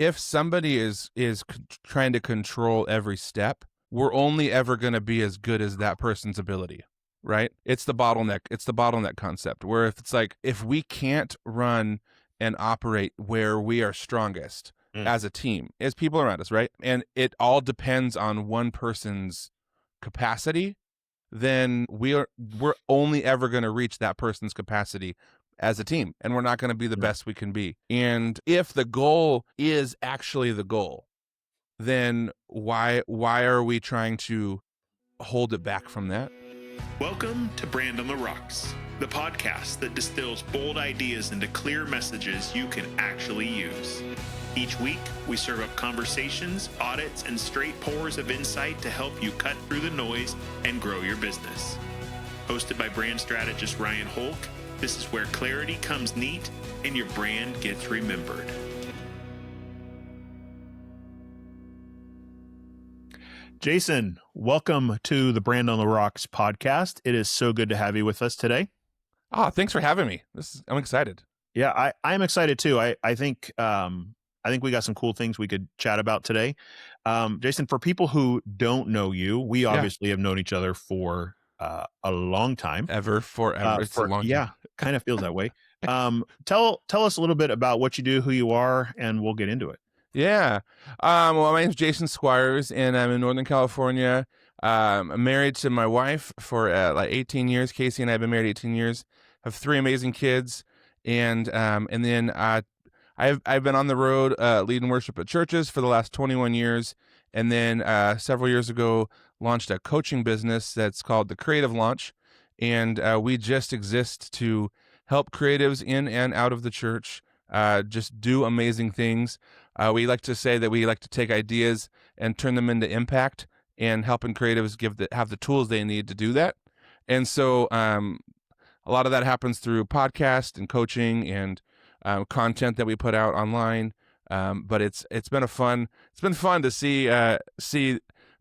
if somebody is trying to control every step, we're only ever going to be as good as that person's ability, right? It's the bottleneck concept, where if we can't run and operate where we are strongest as a team, as people around us, right? And it all depends on one person's capacity, then we're only ever going to reach that person's capacity as a team, and we're not going to be the best we can be. And if the goal is actually the goal, then why are we trying to hold it back from that? Welcome to Brand on the Rocks, the podcast that distills bold ideas into clear messages you can actually use. Each week, we serve up conversations, audits, and straight pours of insight to help you cut through the noise and grow your business. Hosted by brand strategist Ryan Holck, this is where clarity comes neat and your brand gets remembered. Jason, welcome to the Brand on the Rocks podcast. It is so good to have you with us today. Thanks for having me. I'm excited. Yeah, I'm excited too. I think we got some cool things we could chat about today. Jason, for people who don't know you, we obviously have known each other for a long time. Forever. It's a long time. Yeah, kind of feels that way. Tell us a little bit about what you do, who you are, and we'll get into it. Yeah. Well, my name's Jason Squires, and I'm in Northern California. I'm married to my wife for 18 years. Casey and I have been married 18 years. Have 3 amazing kids, and then I've been on the road leading worship at churches for the last 21 years, and then several years ago launched a coaching business that's called The Creative Launch, and we just exist to help creatives in and out of the church just do amazing things. We like to say that we like to take ideas and turn them into impact, and helping creatives have the tools they need to do that. And so a lot of that happens through podcast and coaching and content that we put out online. But it's been fun to see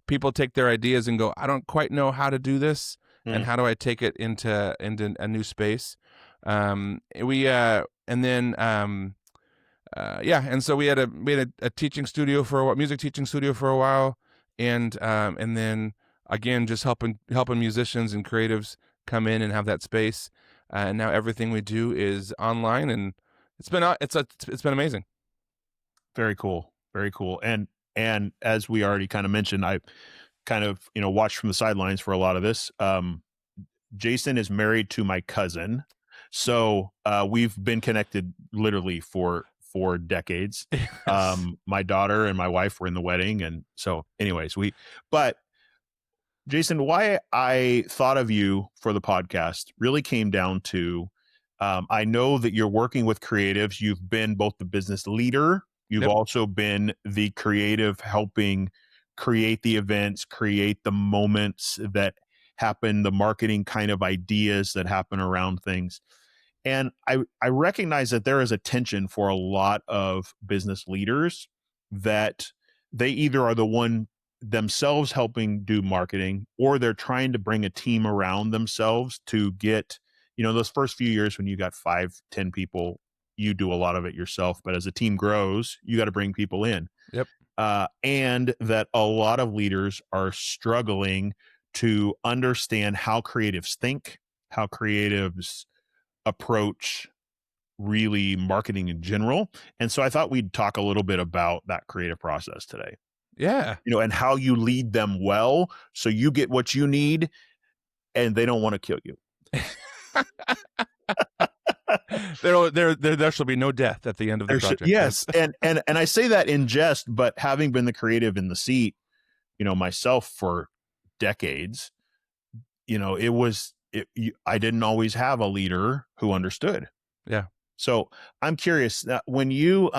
people take their ideas and go, I don't quite know how to do this, and how do I take it into a new space. And so we had a teaching studio for a while, music teaching studio for a while, and then again just helping musicians and creatives come in and have that space. And now everything we do is online, and it's been amazing. Very cool, very cool. And as we already kind of mentioned, I kind of watched from the sidelines for a lot of this. Jason is married to my cousin, so we've been connected literally for decades. Yes. My daughter and my wife were in the wedding, and so anyways, but Jason, why I thought of you for the podcast really came down to, I know that you're working with creatives. You've been both the business leader, you've also been the creative, helping create the events, create the moments that happen, the marketing kind of ideas that happen around things. And I recognize that there is a tension for a lot of business leaders that they either are the one themselves helping do marketing, or they're trying to bring a team around themselves to get, those first few years when you got 5-10 people, you do a lot of it yourself. But as a team grows, you got to bring people in. Yep. And that a lot of leaders are struggling to understand how creatives think, how creatives approach really marketing in general. And so I thought we'd talk a little bit about that creative process today. Yeah. And how you lead them well so you get what you need and they don't want to kill you. There shall be no death at the end of the project. Yes. And I say that in jest, but having been the creative in the seat, myself for decades, I didn't always have a leader who understood. Yeah. So I'm curious that when you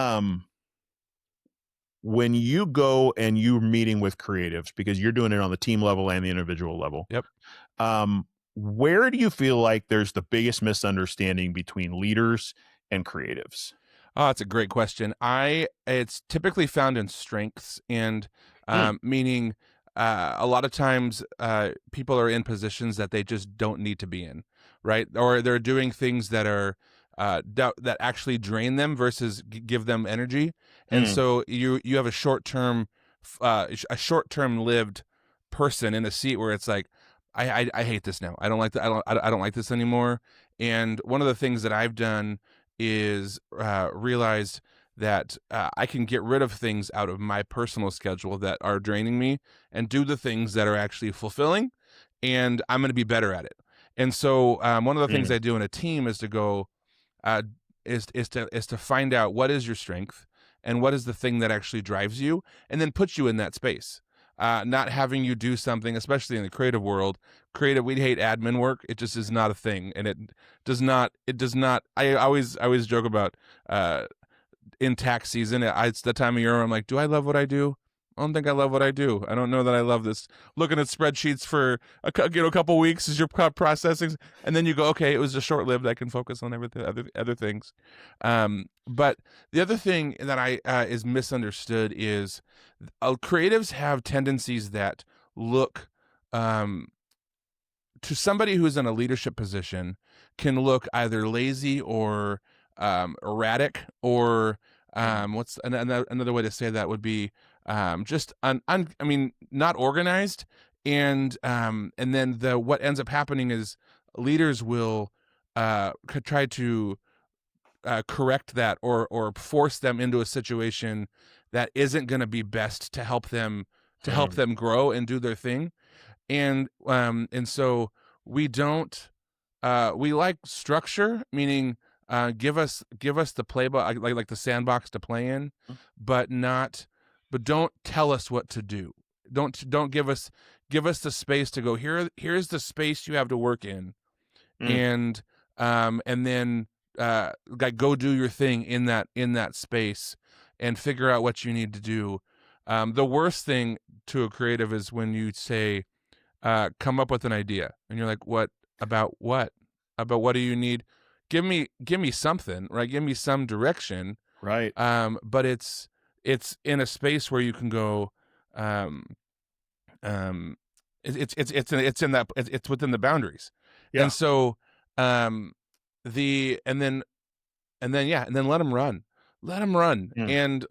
go and you're meeting with creatives, because you're doing it on the team level and the individual level. Yep. Where do you feel like there's the biggest misunderstanding between leaders and creatives? Oh, that's a great question. It's typically found in strengths, and meaning a lot of times people are in positions that they just don't need to be in, right? Or they're doing things that are that actually drain them versus give them energy. And so you have a short-term lived person in a seat where it's like, I hate this now. I don't like that. I don't like this anymore. And one of the things that I've done is realized that I can get rid of things out of my personal schedule that are draining me and do the things that are actually fulfilling, and I'm going to be better at it. And so one of the things I do in a team is to go is to find out what is your strength and what is the thing that actually drives you, and then put you in that space. Not having you do something, especially in the creative world. Creative, we hate admin work. It just is not a thing, and it does not. I always joke about in tax season. It's the time of year where I'm like, do I love what I do? I don't think I love what I do. I don't know that I love this. Looking at spreadsheets for a couple weeks as you're processing, and then you go, okay, it was just short lived. I can focus on everything, other things. But the other thing that is misunderstood is creatives have tendencies that look to somebody who's in a leadership position can look either lazy or erratic, or what's another way to say that would be just not organized. And then what ends up happening is leaders will try to correct that or force them into a situation that isn't going to be best to help them grow and do their thing. And so we don't we like structure, meaning give us the playbook, like the sandbox to play in, but don't tell us what to do. Don't give us the space to go, here's the space you have to work in, and then go do your thing in that space and figure out what you need to do. The worst thing to a creative is when you say, come up with an idea, and you're like, what about what do you need? Give me something, right? Give me some direction, right? But it's in a space where you can go, it's within the boundaries. Yeah. And so and then let them run, and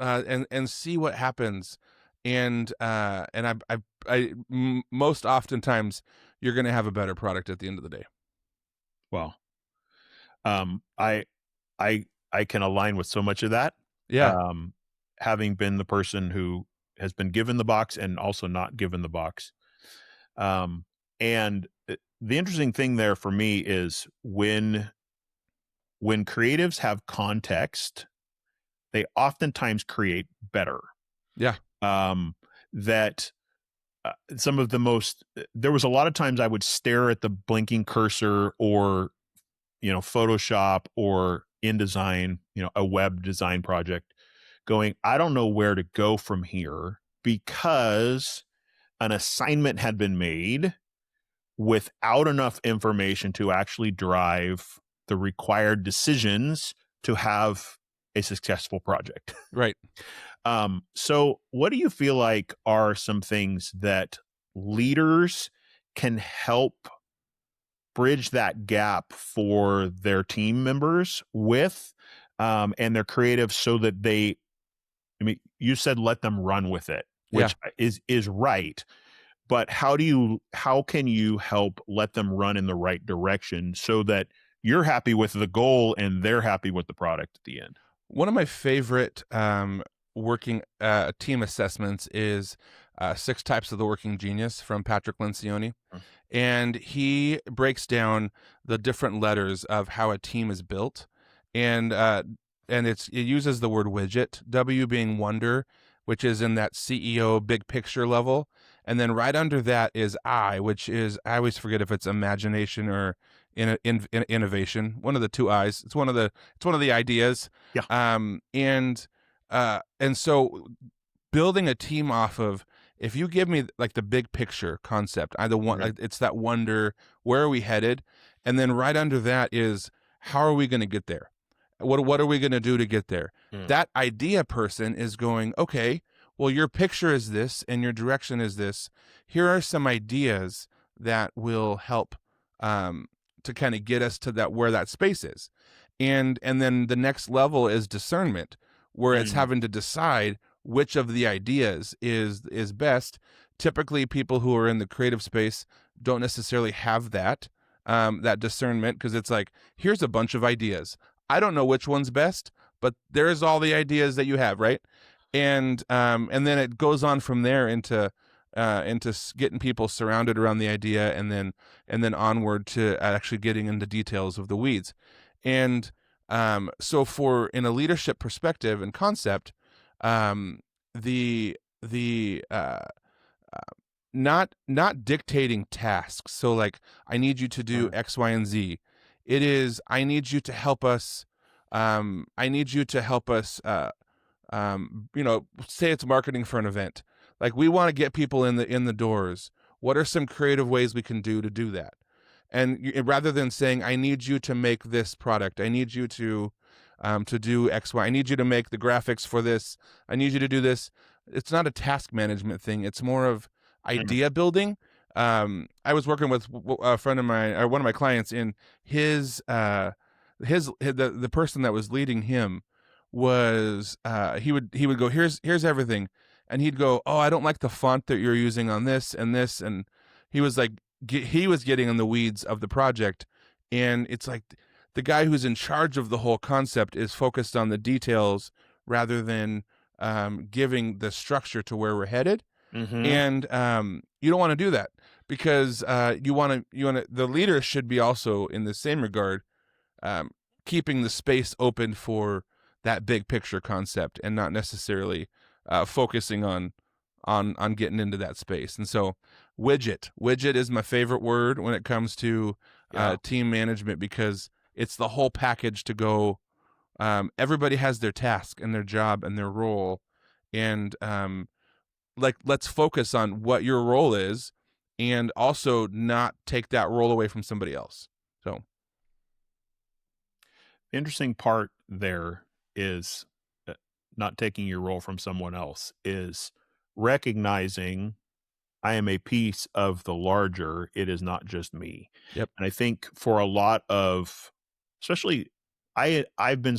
see what happens. And most oftentimes you're going to have a better product at the end of the day. Well, I can align with so much of that. Yeah. Having been the person who has been given the box and also not given the box. And the interesting thing there for me is when creatives have context, they oftentimes create better. Yeah. That some of the most, there was a lot of times I would stare at the blinking cursor or, Photoshop or InDesign, a web design project, going, I don't know where to go from here, because an assignment had been made without enough information to actually drive the required decisions to have a successful project. Right. So what do you feel like are some things that leaders can help bridge that gap for their team members with, and their creatives, so that you said let them run with it, which is right. But how can you help let them run in the right direction so that you're happy with the goal and they're happy with the product at the end? One of my favorite working team assessments is 6 Types of the Working Genius from Patrick Lencioni. And he breaks down the different letters of how a team is built. And it uses the word widget, W being wonder, which is in that CEO big picture level. And then right under that is I, which is, I always forget if it's imagination or innovation. One of the 2 I's. It's one of the ideas. Yeah. And so building a team off of, if you give me like the big picture concept, it's that wonder, where are we headed? And then right under that is, how are we going to get there? What are we going to do to get there? That idea person is going, okay, well, your picture is this and your direction is this. Here are some ideas that will help to kind of get us to where that space is. And then the next level is discernment, where it's having to decide which of the ideas is best. Typically, people who are in the creative space don't necessarily have that that discernment, because it's like, here's a bunch of ideas. I don't know which one's best, but there's all the ideas that you have, right? And then it goes on from there into getting people surrounded around the idea, and then onward to actually getting into details of the weeds. And so for in a leadership perspective and concept, the not dictating tasks. So like, I need you to do X, Y, and Z. It is, I need you to help us. I need you to help us. Say it's marketing for an event. Like, we want to get people in the doors. What are some creative ways we can do that? And rather than saying, I need you to make this product, I need you to do X, Y, I need you to make the graphics for this, I need you to do this. It's not a task management thing. It's more of idea building. I was working with a friend of mine, or one of my clients, in the person that was leading him was he would go, here's everything, and he'd go, oh, I don't like the font that you're using on this and this, and he was like, he was getting in the weeds of the project, and it's like the guy who's in charge of the whole concept is focused on the details rather than giving the structure to where we're headed. And you don't want to do that, because you want to the leader should be also, in the same regard, keeping the space open for that big picture concept, and not necessarily focusing on getting into that space. And so widget is my favorite word when it comes to team management, because it's the whole package to go. Everybody has their task and their job and their role, and let's focus on what your role is, and also not take that role away from somebody else. So the interesting part there is not taking your role from someone else, is recognizing I am a piece of the larger. It is not just me. Yep. And I think for a lot of, especially I've been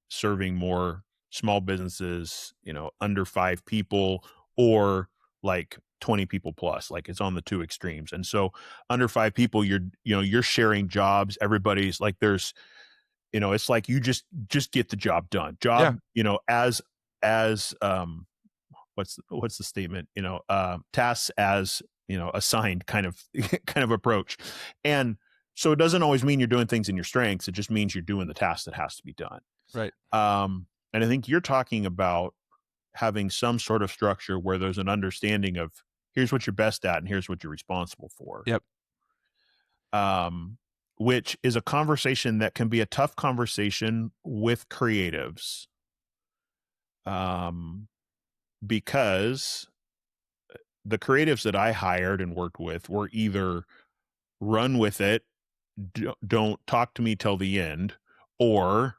serving more small businesses, under 5 people, or like 20 people plus. Like, it's on the two extremes. And so under 5 people, you're sharing jobs. Everybody's like, there's, it's like, you just get the job done. As what's the statement? Tasks as, assigned kind of approach. And so it doesn't always mean you're doing things in your strengths. It just means you're doing the task that has to be done. Right. And I think you're talking about having some sort of structure where there's an understanding of, here's what you're best at and here's what you're responsible for. Yep. Which is a conversation that can be a tough conversation with creatives. Because the creatives that I hired and worked with were either run with it, don't talk to me till the end, or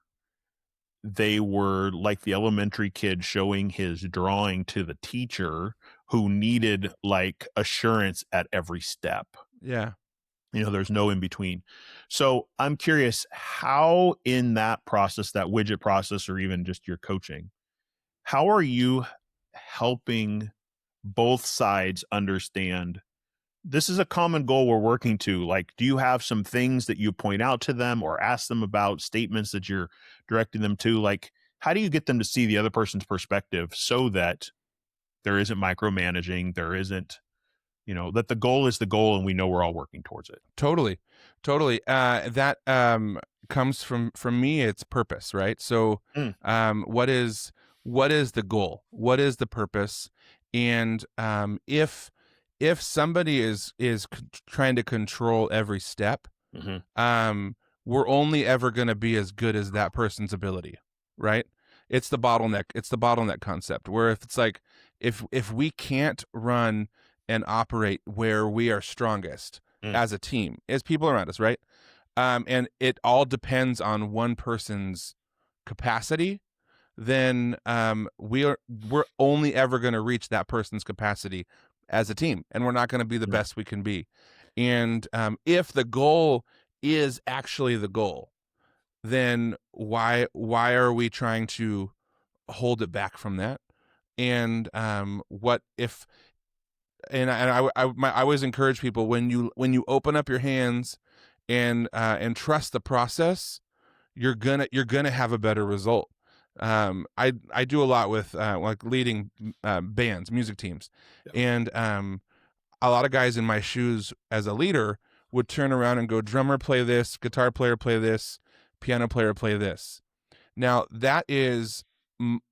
they were like the elementary kid showing his drawing to the teacher who needed like assurance at every step. Yeah. There's no in between. So I'm curious, how in that process, that widget process, or even just your coaching, how are you helping both sides understand this is a common goal we're working to? Like, do you have some things that you point out to them or ask them about, statements that you're directing them to? Like, how do you get them to see the other person's perspective so that there isn't micromanaging, there isn't, that the goal is the goal and we know we're all working towards it? Totally. That comes from me. It's purpose, right? So what is the goal? What is the purpose? And if somebody is trying to control every step, we're only ever going to be as good as that person's ability, right? It's the bottleneck concept, where if it's like, if we can't run and operate where we are strongest as a team, as people around us, right? And it all depends on one person's capacity, then we're only ever going to reach that person's capacity as a team, and we're not going to be the best we can be. And if the goal is actually the goal, then why are we trying to hold it back from that? And what if? And I always encourage people, when you open up your hands and trust the process, you're gonna have a better result. I do a lot with like leading bands, music teams, and a lot of guys in my shoes as a leader would turn around and go, drummer play this, guitar player play this, piano player play this. Now that is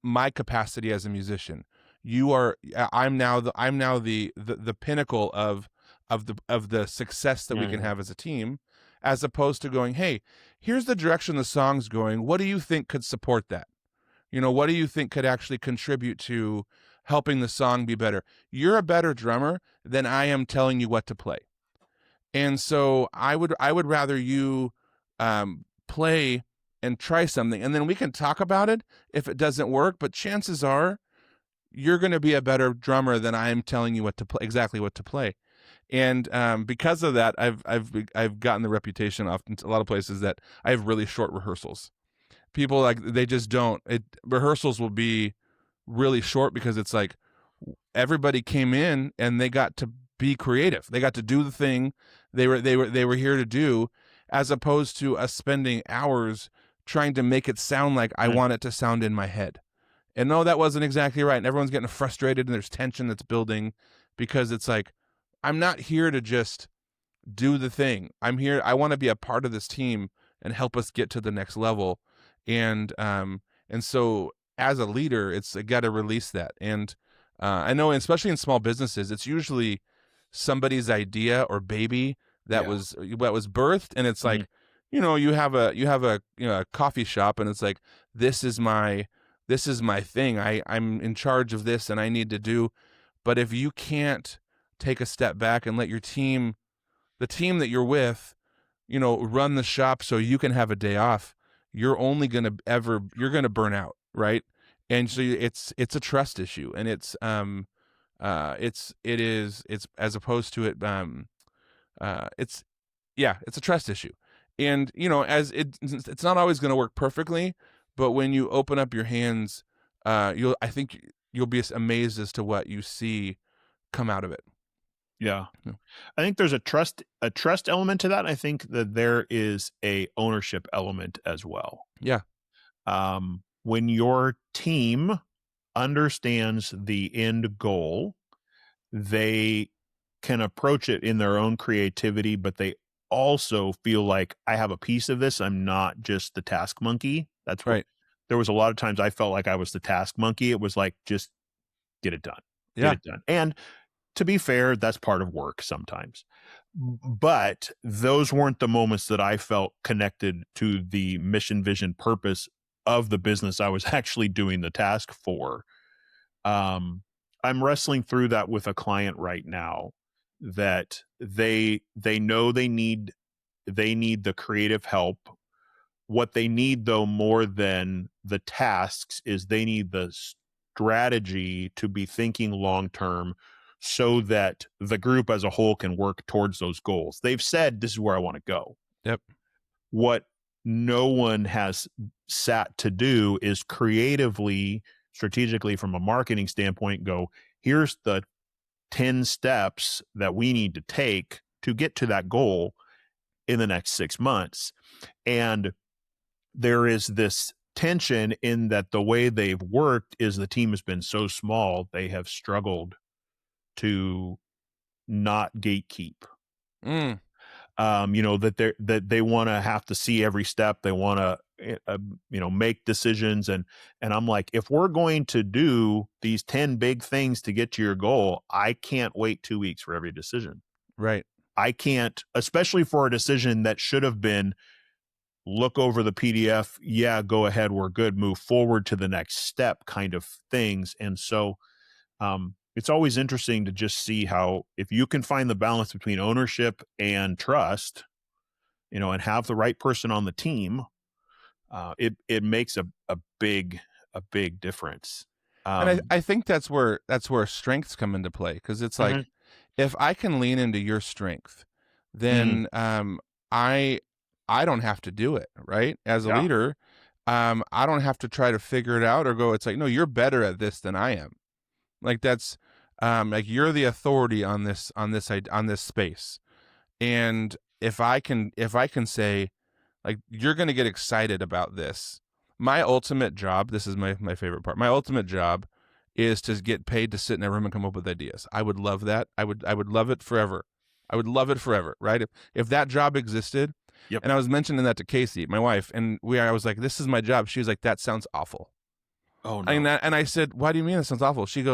my capacity as a musician. I'm now the pinnacle of the success that we can have as a team, as opposed to going, hey, here's the direction the song's going. What do you think could support that? What do you think could actually contribute to helping the song be better? You're a better drummer than I am telling you what to play. And so I would rather you play and try something, and then we can talk about it if it doesn't work. But chances are you're going to be a better drummer than I am telling you exactly what to play. And because of that, I've gotten the reputation often to a lot of places that I have really short rehearsals. People, like, they just don't. Rehearsals will be really short because it's like everybody came in and they got to be creative. They got to do the thing they were here to do, as opposed to us spending hours trying to make it sound like I want it to sound in my head. And no, that wasn't exactly right. And everyone's getting frustrated, and there's tension that's building because it's like, I'm not here to just do the thing. I want to be a part of this team and help us get to the next level. And so as a leader, it's got to release that. And I know, especially in small businesses, it's usually somebody's idea or baby that was birthed, and it's like, you have a coffee shop, and it's like, this is my thing. I'm in charge of this, and I need to do. But if you can't take a step back and let your team, the team that you're with, run the shop so you can have a day off, you're going to burn out, right? And so it's a trust issue, and it's as opposed to it's a trust issue. And as it's not always going to work perfectly, but when you open up your hands, I think you'll be amazed as to what you see come out of it. Yeah. I think there's a trust element to that. I think that there is a ownership element as well. Yeah. When your team understands the end goal, they can approach it in their own creativity, but they also feel like, I have a piece of this. I'm not just the task monkey. That's right. There was a lot of times I felt like I was the task monkey. It was like, just get it done. Get it done. And to be fair, that's part of work sometimes. But those weren't the moments that I felt connected to the mission, vision, purpose of the business I was actually doing the task for. I'm wrestling through that with a client right now, that they know they need the creative help. What they need, though, more than the tasks, is they need the strategy to be thinking long term, so that the group as a whole can work towards those goals. They've said, this is where I want to go. Yep. What no one has sat to do is creatively, strategically, from a marketing standpoint, go, here's the 10 steps that we need to take to get to that goal in the next 6 months. And there is this tension in that the way they've worked is the team has been so small, they have struggled to not gatekeep. That they want to have to see every step. They want to make decisions, and I'm like, if we're going to do these 10 big things to get to your goal, I can't wait 2 weeks for every decision. Right. I can't, especially for a decision that should have been, look over the PDF, yeah, go ahead, we're good, move forward to the next step kind of things. And so it's always interesting to just see how, if you can find the balance between ownership and trust, and have the right person on the team, it makes a big difference. And I think that's where strengths come into play, because it's like, if I can lean into your strength, then I I don't have to do it, right? As a Yeah. leader, I don't have to try to figure it out or go, it's like, no, you're better at this than I am. Like that's, like you're the authority on this space. And if I can say, like, you're going to get excited about this. My ultimate job, this is my favorite part. My ultimate job is to get paid to sit in a room and come up with ideas. I would love that. I would love it forever. I would love it forever, right? If that job existed, Yep. and I was mentioning that to Casey, my wife, and I was like, this is my job. She was like, that sounds awful. Oh And no. I said, why do you mean that sounds awful? She's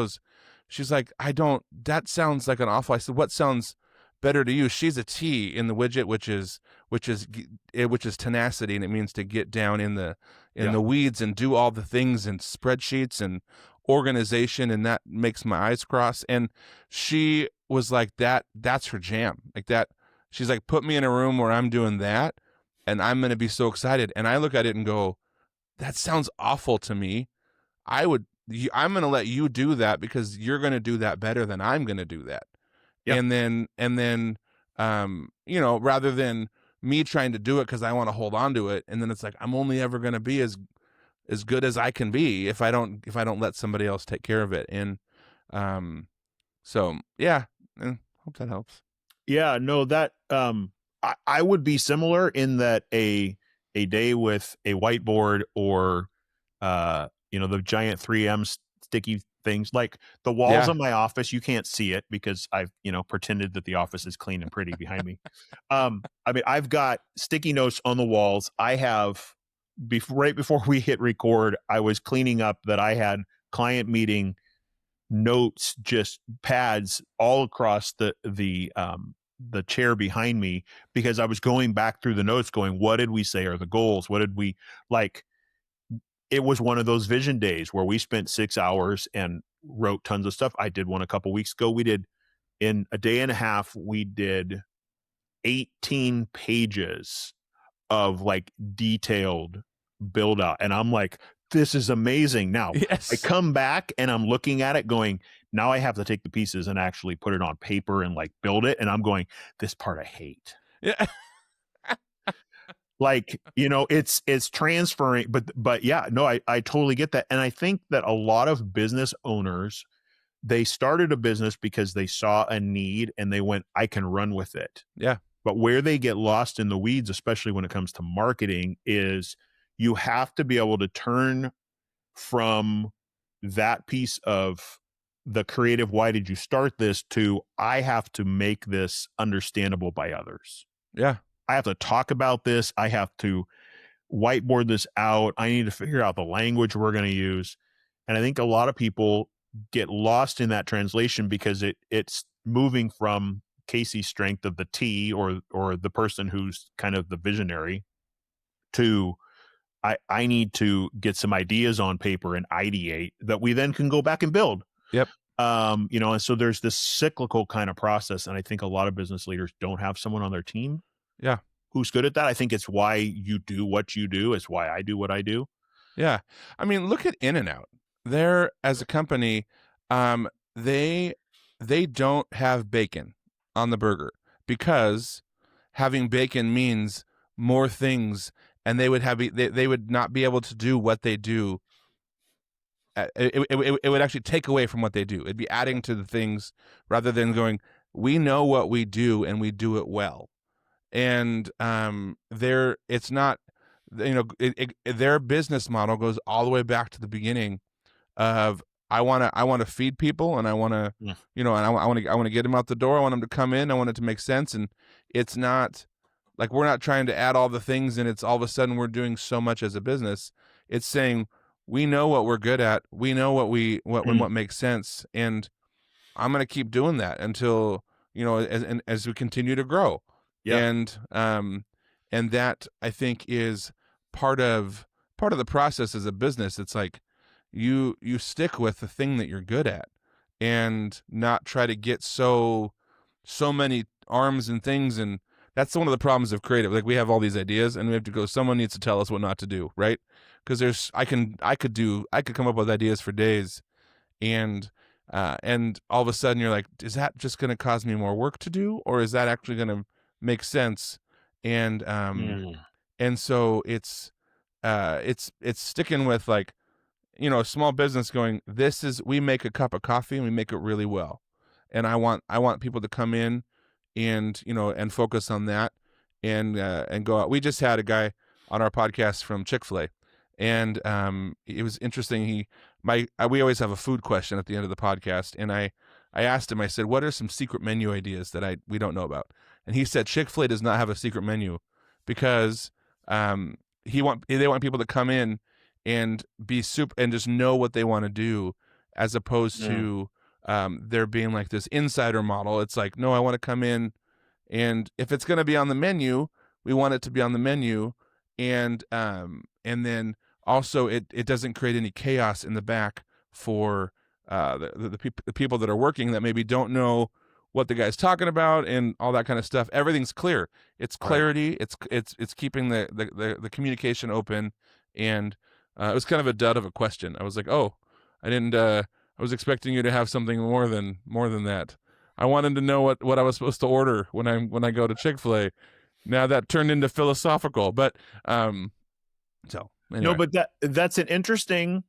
like, that sounds like an awful. I said, what sounds better to you? She's a T in the widget, which is tenacity, and it means to get down in the Yeah. weeds and do all the things and spreadsheets and organization, and that makes my eyes cross. And she was like, that's her jam. Like that, she's like, put me in a room where I'm doing that, and I'm going to be so excited. And I look at it and go, that sounds awful to me. I'm going to let you do that because you're going to do that better than I'm going to do that. Yep. And then, rather than me trying to do it because I want to hold on to it, and then it's like I'm only ever going to be as good as I can be if I don't let somebody else take care of it. And so yeah, hope that helps. Yeah, no, that I would be similar in that a day with a whiteboard or the giant 3M sticky things, like the walls Yeah. of my office, you can't see it because I've pretended that the office is clean and pretty behind me. I mean, I've got sticky notes on the walls. I have right before we hit record, I was cleaning up that I had client meeting notes, just pads all across the chair behind me, because I was going back through the notes going, what did we say are the goals? What did we like? It was one of those vision days where we spent 6 hours and wrote tons of stuff. I did one a couple weeks ago. We did, in a day and a half, we did 18 pages of like detailed build out. And I'm like, this is amazing. Now Yes. I come back and I'm looking at it going, now I have to take the pieces and actually put it on paper and like build it. And I'm going, this part I hate. Yeah. Like, it's transferring, but yeah, no, I totally get that. And I think that a lot of business owners, they started a business because they saw a need and they went, I can run with it. Yeah. But where they get lost in the weeds, especially when it comes to marketing, is you have to be able to turn from that piece of the creative, why did you start this, to I have to make this understandable by others. Yeah. I have to talk about this. I have to whiteboard this out. I need to figure out the language we're going to use. And I think a lot of people get lost in that translation because it's moving from Casey's strength of the T or the person who's kind of the visionary to I need to get some ideas on paper and ideate that we then can go back and build. Yep. And so there's this cyclical kind of process. And I think a lot of business leaders don't have someone on their team Yeah. who's good at that. I think it's why you do what you do. It's why I do what I do. Yeah. I mean, look at In-N-Out. They're, as a company, they don't have bacon on the burger because having bacon means more things, and they would not be able to do what they do. It would actually take away from what they do. It'd be adding to the things rather than going, we know what we do and we do it well. And it's not, their business model goes all the way back to the beginning of I want to feed people, and I want to, and I want to get them out the door. I want them to come in. I want it to make sense. And it's not like we're not trying to add all the things and it's all of a sudden we're doing so much as a business. It's saying we know what we're good at. We know what makes sense. And I'm going to keep doing that until, as we continue to grow. Yeah. And that, I think, is part of the process as a business. It's like you stick with the thing that you're good at and not try to get so many arms and things. And that's one of the problems of creative. Like, we have all these ideas and we have to go, someone needs to tell us what not to do, right? Because I could come up with ideas for days, and all of a sudden you're like, is that just going to cause me more work to do, or is that actually going to make sense? and and so it's sticking with like, you know, a small business going, we make a cup of coffee and we make it really well. And I want people to come in and, you know, and focus on that and go out. We just had a guy on our podcast from Chick-fil-A, and it was interesting. We always have a food question at the end of the podcast. And I asked him, I said, what are some secret menu ideas that we don't know about? And he said, Chick-fil-A does not have a secret menu because they want people to come in and be super and just know what they want to do, as opposed to there being like this insider model. It's like, no, I want to come in, and if it's going to be on the menu, we want it to be on the menu, and then also it doesn't create any chaos in the back for the people that are working that maybe don't know what the guy's talking about and all that kind of stuff. Everything's clear. It's clarity. Right. It's keeping the communication open. And it was kind of a dud of a question. I was like, oh, I didn't. I was expecting you to have something more than that. I wanted to know what I was supposed to order when I go to Chick-fil-A. Now that turned into philosophical, but so anyway. No, but that's an interesting.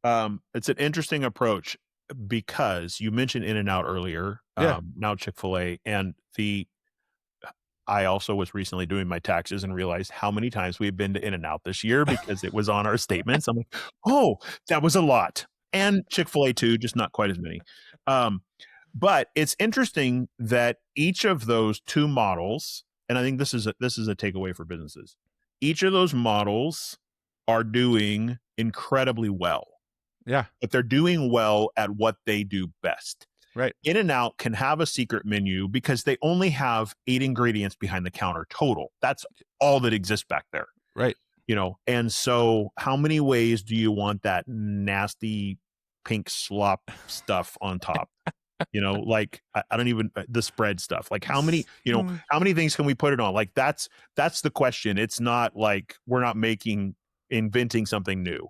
It's an interesting approach, because you mentioned In-N-Out earlier. Now Chick-fil-A, and I also was recently doing my taxes and realized how many times we've been to In-N-Out this year because it was on our statements. I'm like, oh, that was a lot. And Chick-fil-A too, just not quite as many. But it's interesting that each of those two models, and I think this is a takeaway for businesses, each of those models are doing incredibly well. Yeah. But they're doing well at what they do best. Right. In-N-Out can have a secret menu because they only have 8 ingredients behind the counter total. That's all that exists back there. Right. You know, and so how many ways do you want that nasty pink slop stuff on top? You know, like I don't even, the spread stuff, like how many, you know, how many things can we put it on? Like that's the question. It's not like we're not inventing something new.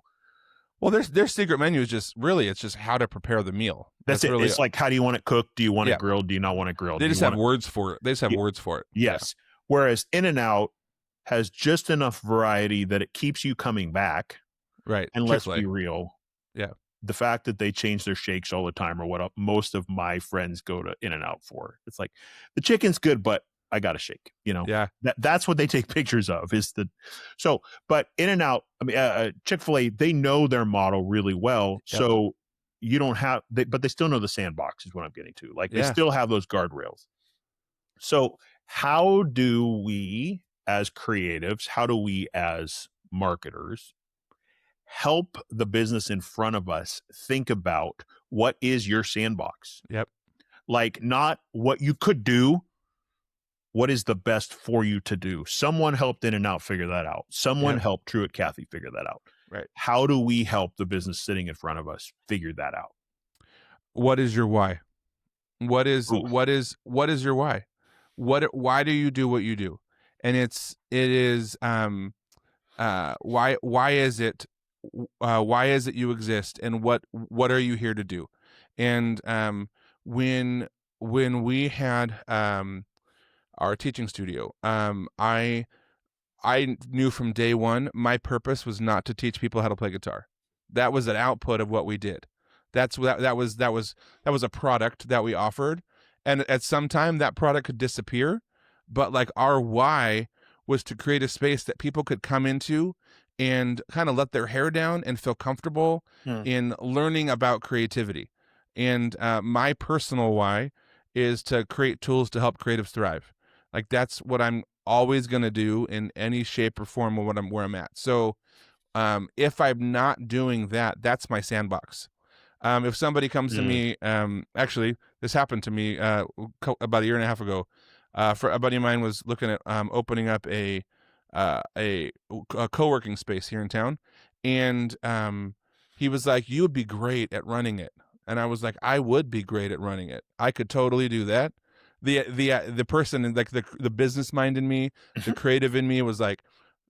Well, their secret menu is it's just how to prepare the meal. That's it. Really, it's like, how do you want it cooked? Do you want it grilled? Do you not want it grilled? They just have words for it. They just have words for it. Yes. Yeah. Whereas In-N-Out has just enough variety that it keeps you coming back. Right. And let's be real. Yeah. The fact that they change their shakes all the time, or what most of my friends go to In-N-Out for. It's like, the chicken's good, but I got a shake, you know? Yeah. That's what they take pictures of but In-N-Out, I mean, Chick-fil-A, they know their model really well. Yep. So you don't have, but they still know the sandbox is what I'm getting to. Like they still have those guardrails. So how do we as creatives, how do we as marketers help the business in front of us think about what is your sandbox? Yep. Like not what you could do, what is the best for you to do? Someone helped In-N-Out figure that out. Someone helped Truett Cathy figure that out. Right. How do we help the business sitting in front of us figure that out? What is your why? What is your why? Why do you do what you do? And why is it you exist, and what are you here to do? And when we had our teaching studio, I knew from day one my purpose was not to teach people how to play guitar. That was an output of what we did. That was a product that we offered, and at some time that product could disappear, but like our why was to create a space that people could come into and kind of let their hair down and feel comfortable in learning about creativity. And my personal why is to create tools to help creatives thrive. Like that's what I'm always going to do in any shape or form of where I'm at. So if I'm not doing that, that's my sandbox. If somebody comes to me, actually, this happened to me about a year and a half ago. For a buddy of mine was looking at opening up a co-working space here in town, and he was like, "You would be great at running it," and I was like, "I would be great at running it. I could totally do that." The person, like the business mind in me, the creative in me, was like,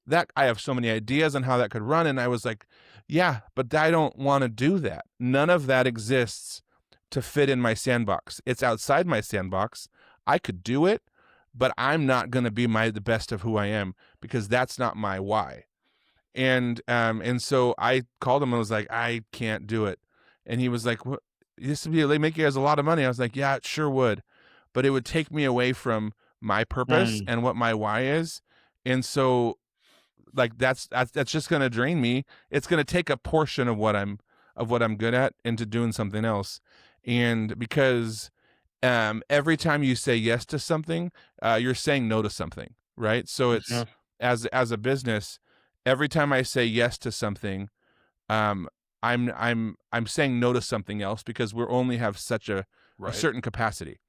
"That I have so many ideas on how that could run," and I was like, "Yeah, but I don't want to do that. None of that exists to fit in my sandbox. It's outside my sandbox. I could do it, but I'm not going to be the best of who I am because that's not my why. And so I called him and was like, I can't do it. And he was like, what? This would be, they make you guys a lot of money. I was like, yeah, it sure would, but it would take me away from my purpose and what my why is. And so like that's just going to drain me. It's going to take a portion of what I'm good at into doing something else. And because every time you say yes to something, you're saying no to something, right? So it's as a business, every time I say yes to something, I'm saying no to something else because we only have such a certain capacity.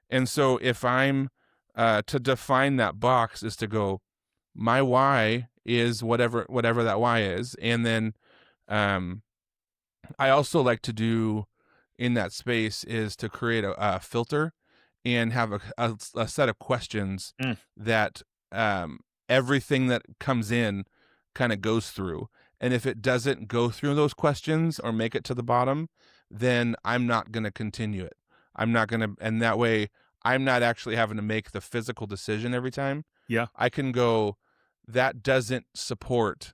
And so if I'm to define that box is to go, my why is whatever that why is. And then I also like to do in that space is to create a filter and have a set of questions that everything that comes in kind of goes through. And if it doesn't go through those questions or make it to the bottom, then I'm not going to continue it. I'm not going to, and that way I'm not actually having to make the physical decision every time. Yeah. I can go, that doesn't support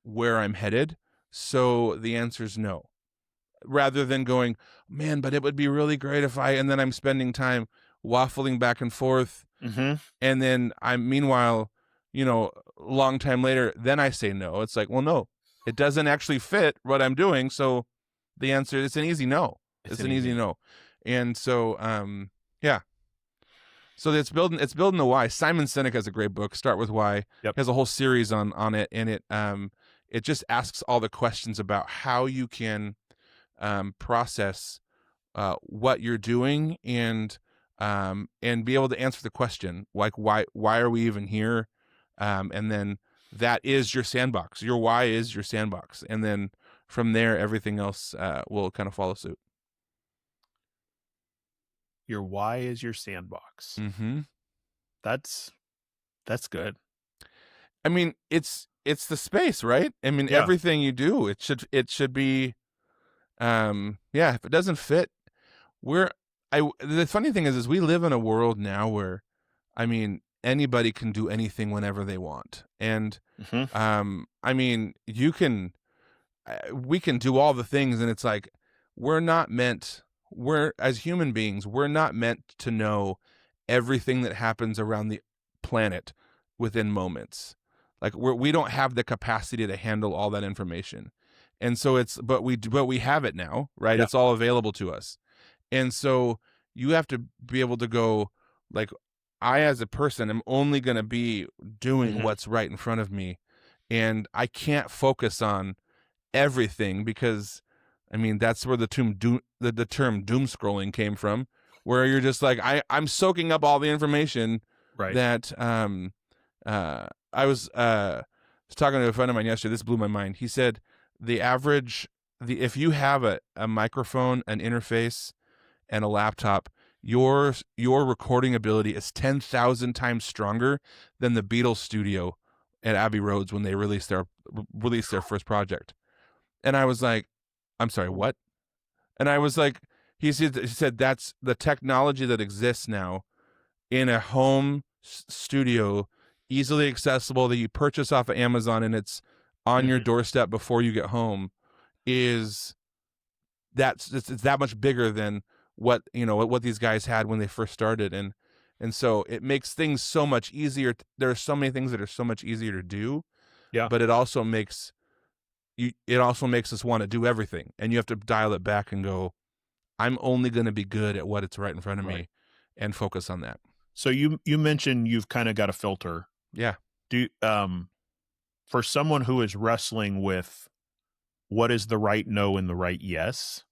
where I'm headed. So the answer is no. Rather than going, man, but it would be really great if and then I'm spending time waffling back and forth. And then meanwhile, long time later, then I say no. It's like, well, no, it doesn't actually fit what I'm doing. So the answer is an easy no. It's an easy no. And so, yeah. So it's building the why. Simon Sinek has a great book, Start with Why. Yep. He has a whole series on it. And it just asks all the questions about how you can process what you're doing and be able to answer the question, like why are we even here? And then that is your sandbox. Your why is your sandbox. And then from there, everything else will kind of follow suit. Your why is your sandbox. That's good. I mean, it's the space, right? I mean, everything you do, it should be, if it doesn't fit, the funny thing is we live in a world now where, I mean, anybody can do anything whenever they want. And, I mean, we can do all the things, and it's like, as human beings, we're not meant to know everything that happens around the planet within moments. Like we don't have the capacity to handle all that information. And so but we have it now, right? Yeah. It's all available to us. And so you have to be able to go, like, I as a person am only going to be doing what's right in front of me. And I can't focus on everything because, I mean, that's where the term doom scrolling came from, where you're just like, I'm soaking up all the information that I was talking to a friend of mine yesterday. This blew my mind. He said if you have a microphone, an interface, and a laptop, your recording ability is 10,000 times stronger than the Beatles studio at Abbey Roads when they released their first project. And I was like, I'm sorry, what? And I was like, he said that's the technology that exists now in a home studio, easily accessible, that you purchase off of Amazon and it's on your doorstep before you get home, it's that much bigger than what these guys had when they first started. And so it makes things so much easier. There are so many things that are so much easier to do. Yeah. But it also makes us want to do everything, and you have to dial it back and go, I'm only going to be good at what it's right in front of me and focus on that. So you mentioned you've kind of got a filter. Yeah. For someone who is wrestling with what is the right no and the right yes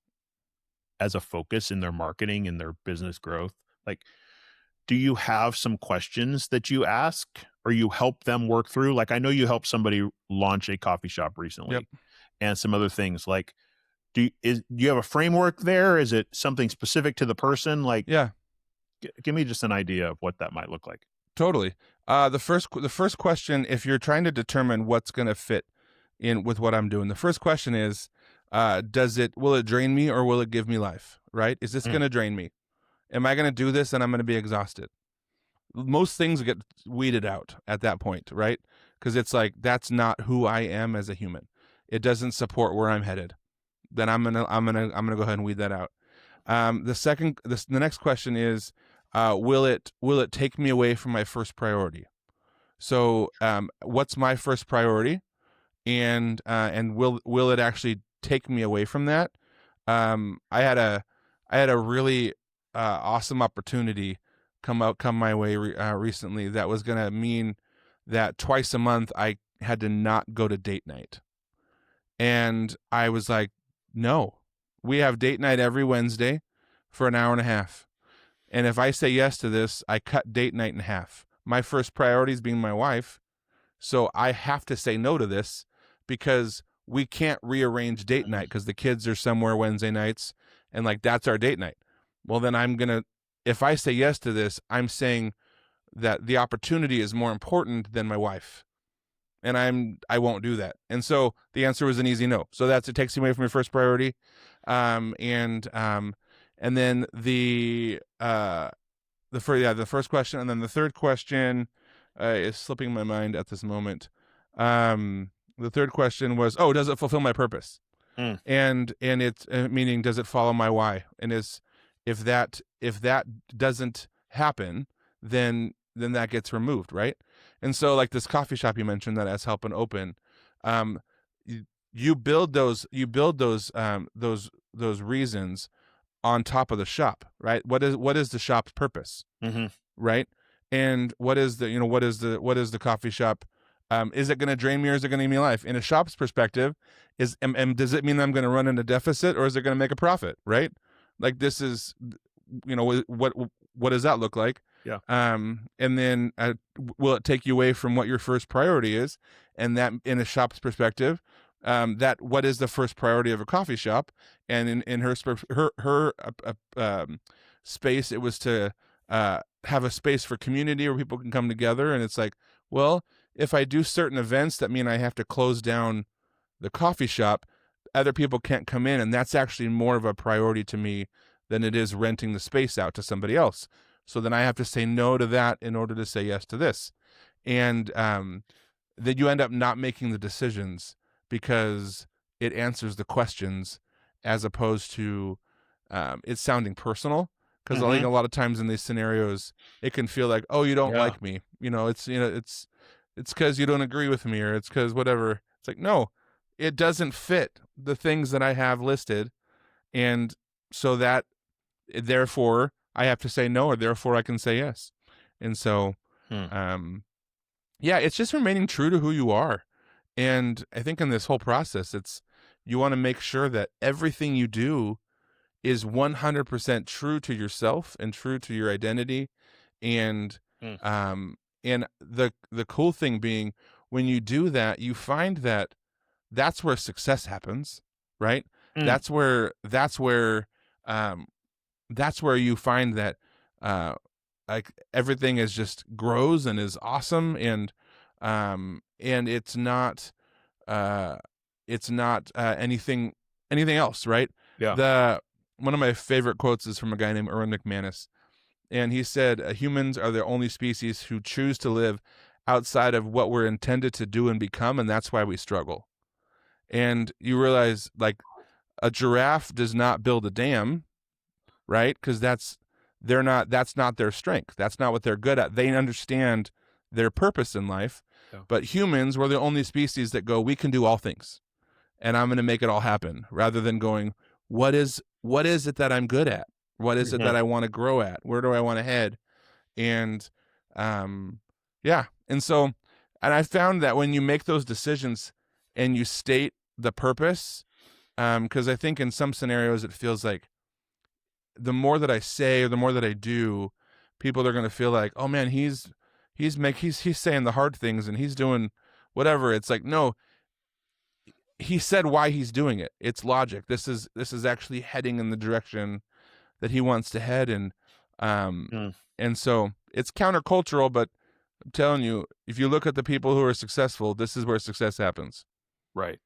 as a focus in their marketing and their business growth, like, do you have some questions that you ask or you help them work through? Like, I know you helped somebody launch a coffee shop recently and some other things. Like, do you have a framework there? Is it something specific to the person? Like, give me just an idea of what that might look like. Totally. The first question, if you're trying to determine what's going to fit in with what I'm doing, the first question is, will it drain me or will it give me life? Right? Is this going to drain me? Am I going to do this and I'm going to be exhausted? most things get weeded out at that point, right? Because it's like, that's not who I am as a human. It doesn't support where I'm headed. Then I'm gonna go ahead and weed that out. The next question is, will it take me away from my first priority? So, what's my first priority, and will it actually take me away from that? I had a really awesome opportunity come my way recently that was going to mean that twice a month I had to not go to date night. And I was like, no, we have date night every Wednesday for an hour and a half. And if I say yes to this, I cut date night in half. My first priority is being my wife. So I have to say no to this because we can't rearrange date night because the kids are somewhere Wednesday nights and like that's our date night. Well, then if I say yes to this, I'm saying that the opportunity is more important than my wife. And I won't do that. And so the answer was an easy no. So it takes you away from your first priority. And then the first question, and then the third question is slipping my mind at this moment. The third question was, does it fulfill my purpose? And it's meaning, does it follow my why? And if that doesn't happen, then that gets removed, right? And so, like this coffee shop you mentioned that has help and open, you build those reasons on top of the shop, right? What is the shop's purpose, right? And what is the coffee shop? Is it going to drain me or is it going to give me life? In a shop's perspective, and does it mean I'm going to run in a deficit or is it going to make a profit, right? Like this is, what does that look like? Yeah. And then will it take you away from what your first priority is? And that in a shop's perspective, that what is the first priority of a coffee shop? And in her space, it was to have a space for community where people can come together. And it's like, well, if I do certain events that mean I have to close down the coffee shop, other people can't come in, and that's actually more of a priority to me than it is renting the space out to somebody else. So then I have to say no to that in order to say yes to this. And then you end up not making the decisions because it answers the questions as opposed to it's sounding personal. Because I think a lot of times in these scenarios, it can feel like, oh, you don't like me. It's because you don't agree with me, or it's because whatever. It's like, no, it doesn't fit the things that I have listed. And so that, therefore, I have to say no, or therefore I can say yes. And so, it's just remaining true to who you are. And I think in this whole process, you want to make sure that everything you do is 100% true to yourself and true to your identity. And the cool thing being, when you do that, you find that that's where success happens, right? That's where you find that like everything is just grows and is awesome, and it's not anything else, right? Yeah. One of my favorite quotes is from a guy named Erwin McManus, and he said, humans are the only species who choose to live outside of what we're intended to do and become, and that's why we struggle. And you realize, like, a giraffe does not build a dam, right? Because that's not their strength. That's not what they're good at. They understand their purpose in life. Yeah. But humans, we're the only species that go, we can do all things, and I'm going to make it all happen, rather than going, what is it that I'm good at? What is it that I want to grow at? Where do I want to head? And and so, and I found that when you make those decisions and you state the purpose, because I think in some scenarios it feels like the more that I say or the more that I do, people are going to feel like, oh man, he's saying the hard things and he's doing whatever. It's like, no, he said why he's doing it. It's logic. This is actually heading in the direction that he wants to head. And so it's countercultural, but I'm telling you, if you look at the people who are successful, this is where success happens. Right.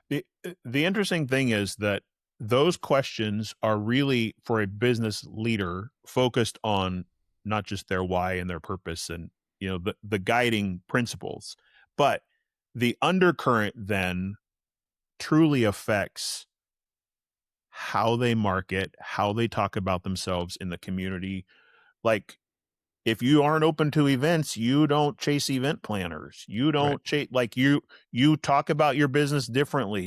The interesting thing is that those questions are really, for a business leader, focused on not just their why and their purpose and, the guiding principles, but the undercurrent then truly affects how they market, how they talk about themselves in the community. Like, if you aren't open to events, you don't chase event planners. You don't chase, like, you talk about your business differently.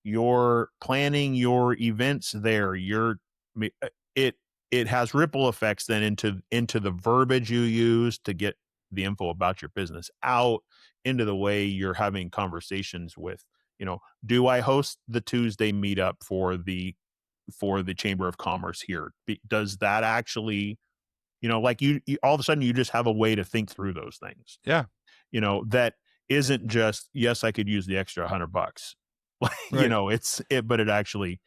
You're planning your events there. It has ripple effects then into the verbiage you use to get the info about your business out, into the way you're having conversations with, do I host the Tuesday meetup for the Chamber of Commerce here? Does that actually, like, you all of a sudden you just have a way to think through those things. Yeah. That isn't just, yes, I could use the extra $100. But it actually,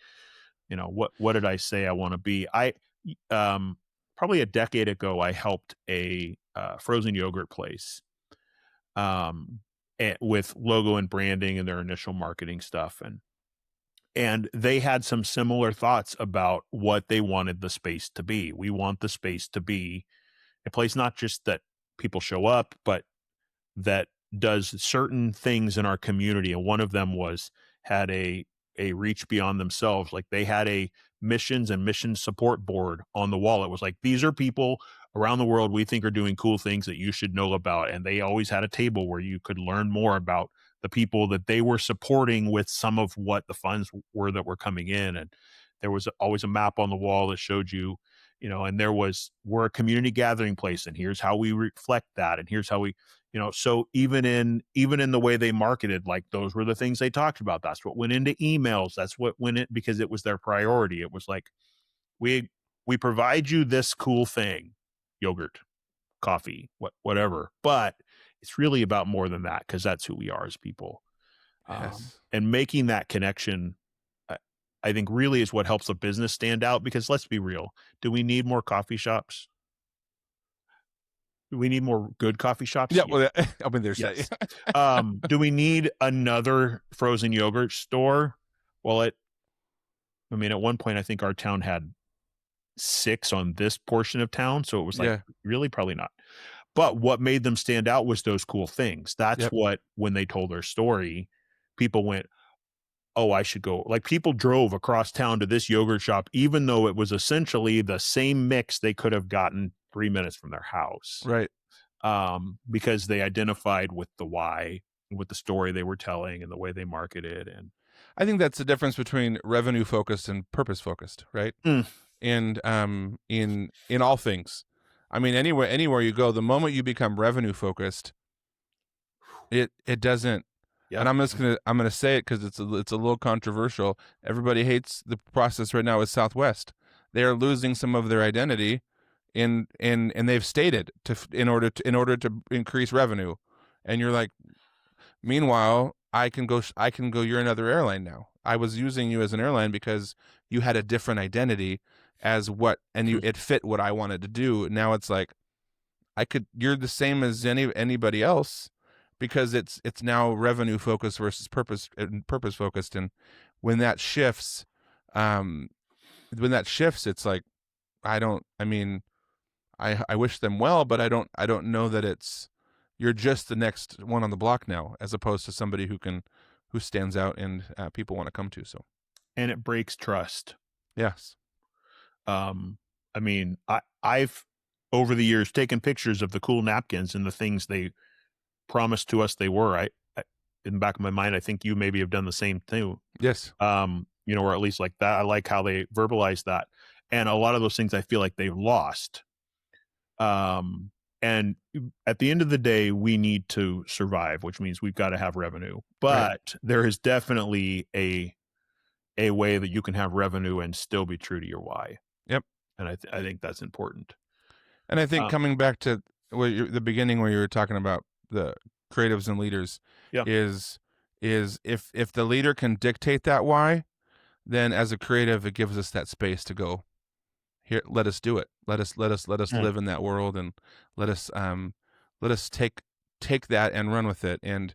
what did I say I want to be? Probably a decade ago, I helped a frozen yogurt place with logo and branding and their initial marketing stuff. And they had some similar thoughts about what they wanted the space to be. We want the space to be a place not just that people show up, but that does certain things in our community. And one of them had a reach beyond themselves. Like, they had a missions and mission support board on the wall. It was like, these are people around the world we think are doing cool things that you should know about. And they always had a table where you could learn more about the people that they were supporting with some of what the funds were that were coming in. And there was always a map on the wall that showed you, and we're a community gathering place, and here's how we reflect that. And here's how we, so even in the way they marketed, like, those were the things they talked about. That's what went into emails. That's what went in, because it was their priority. It was like, we provide you this cool thing, yogurt, coffee, whatever, but it's really about more than that, because that's who we are as people. Yes. And making that connection, I think, really is what helps a business stand out. Because let's be real, do we need more coffee shops? Do we need more good coffee shops? Yeah. Well, I mean, there's Yes. that. Do we need another frozen yogurt store? Well, at one point, I think our town had 6 on this portion of town. So it was like, really, probably not. But what made them stand out was those cool things. That's what, when they told their story, people went, oh, I should go. Like, people drove across town to this yogurt shop, even though it was essentially the same mix they could have gotten 3 minutes from their house. Right. Because they identified with the why, with the story they were telling and the way they marketed. And I think that's the difference between revenue focused and purpose focused, right? And in all things. I mean, anywhere you go, the moment you become revenue focused, it doesn't. Yep. And I'm gonna say it because it's a little controversial. Everybody hates the process right now with Southwest. They are losing some of their identity, and they've stated in order to increase revenue. And you're like, meanwhile, I can go. You're another airline now. I was using you as an airline because you had a different identity it fit what I wanted to do. Now it's like, you're the same as anybody else, because it's now revenue focused versus purpose focused. And when that shifts, it's like, I wish them well, but I don't know that you're just the next one on the block now, as opposed to somebody who stands out and people want to come to. So, and it breaks trust. Yes. I've over the years taken pictures of the cool napkins and the things they promised to us they were. I in the back of my mind, I think you maybe have done the same thing. Yes. Or at least like that. I like how they verbalize that. And a lot of those things I feel like they've lost. And at the end of the day, we need to survive, which means we've got to have revenue. But there is definitely a way that you can have revenue and still be true to your why. Yep. And I think that's important. And I think coming back to the beginning where you were talking about the creatives and leaders, is if the leader can dictate that why, then as a creative, it gives us that space to go, here, let us do it. Let us live in that world, and let us take that and run with it. And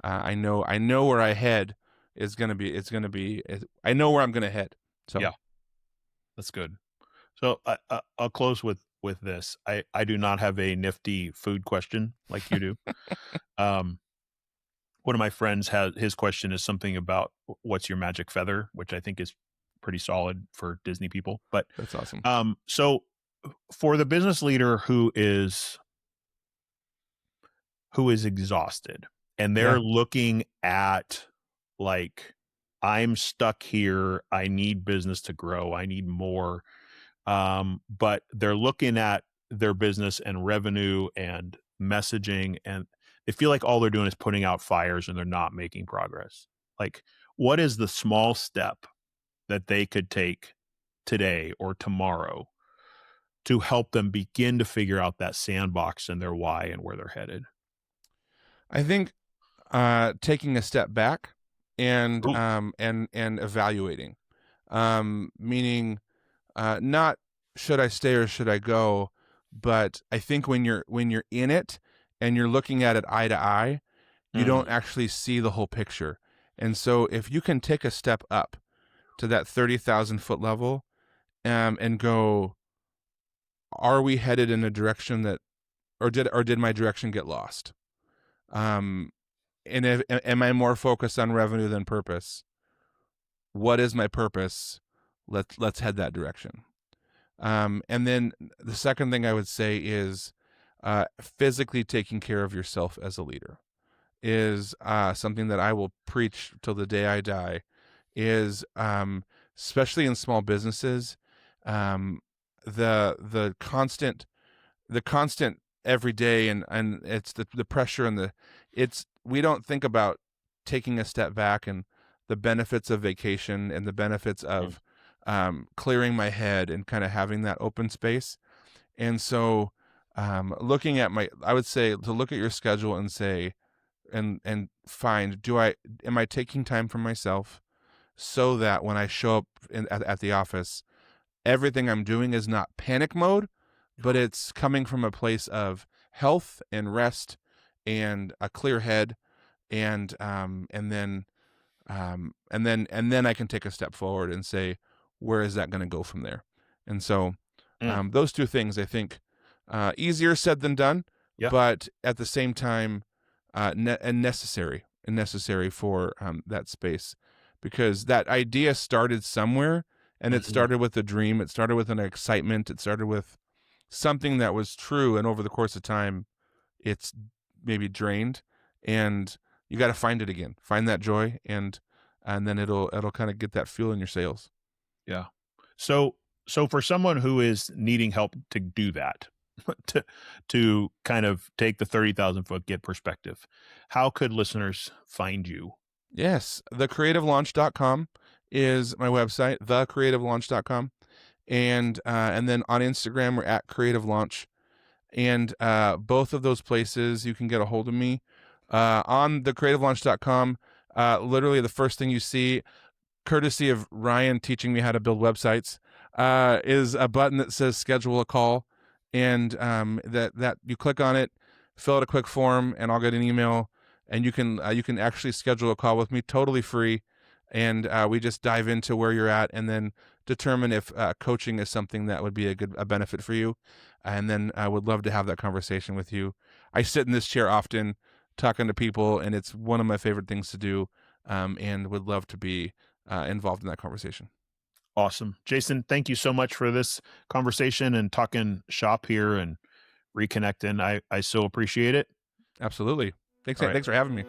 I know where I head is going to be, I know where I'm going to head. So yeah, that's good. So I'll close with with this. I do not have a nifty food question like you do. Um, one of my friends his question is something about what's your magic feather, which I think is pretty solid for Disney people. But That's awesome. so for the business leader who is exhausted and they're looking at like, I'm stuck here, I need business to grow, I need more, but they're looking at their business and revenue and messaging, and they feel like all they're doing is putting out fires and they're not making progress. Like, what is the small step that they could take today or tomorrow to help them begin to figure out that sandbox and their why and where they're headed? I think taking a step back and Ooh. and evaluating, meaning not should I stay or should I go, but I think when you're in it and you're looking at it eye to eye, you don't actually see the whole picture. And so if you can take a step up to that 30,000 foot level, and go, are we headed in a direction that, or did my direction get lost? And am I more focused on revenue than purpose? What is my purpose? Let's head that direction. And then the second thing I would say is physically taking care of yourself as a leader is something that I will preach till the day I die. Is especially in small businesses, the constant every day, and it's the pressure and we don't think about taking a step back and the benefits of vacation and the benefits of clearing my head and kind of having that open space. And so looking at I would say to look at your schedule and say, and find, am I taking time for myself so that when I show up at the office, everything I'm doing is not panic mode, but it's coming from a place of health and rest and a clear head, and then I can take a step forward and say, where is that going to go from there? And so those two things, I think, easier said than done, but at the same time, necessary for that space, because that idea started somewhere, and it started with a dream. It started with an excitement. It started with something that was true, and over the course of time, it's maybe drained, and you got to find it again, find that joy, and then it'll kind of get that fuel in your sails. Yeah. So for someone who is needing help to do that, to kind of take the 30,000 foot, get perspective, how could listeners find you? Yes, thecreativelaunch.com is my website, thecreativelaunch.com. And then on Instagram, we're at Creative Launch. And both of those places, you can get a hold of me. On thecreativelaunch.com, literally the first thing you see, courtesy of Ryan teaching me how to build websites, is a button that says schedule a call. And that you click on it, fill out a quick form, and I'll get an email. And you can actually schedule a call with me totally free. And we just dive into where you're at, and then determine if coaching is something that would be a benefit for you. And then I would love to have that conversation with you. I sit in this chair often talking to people, and it's one of my favorite things to do, and would love to be involved in that conversation. Awesome. Jason, thank you so much for this conversation and talking shop here and reconnecting. I so appreciate it. Absolutely. Thanks All right. Thanks for having me.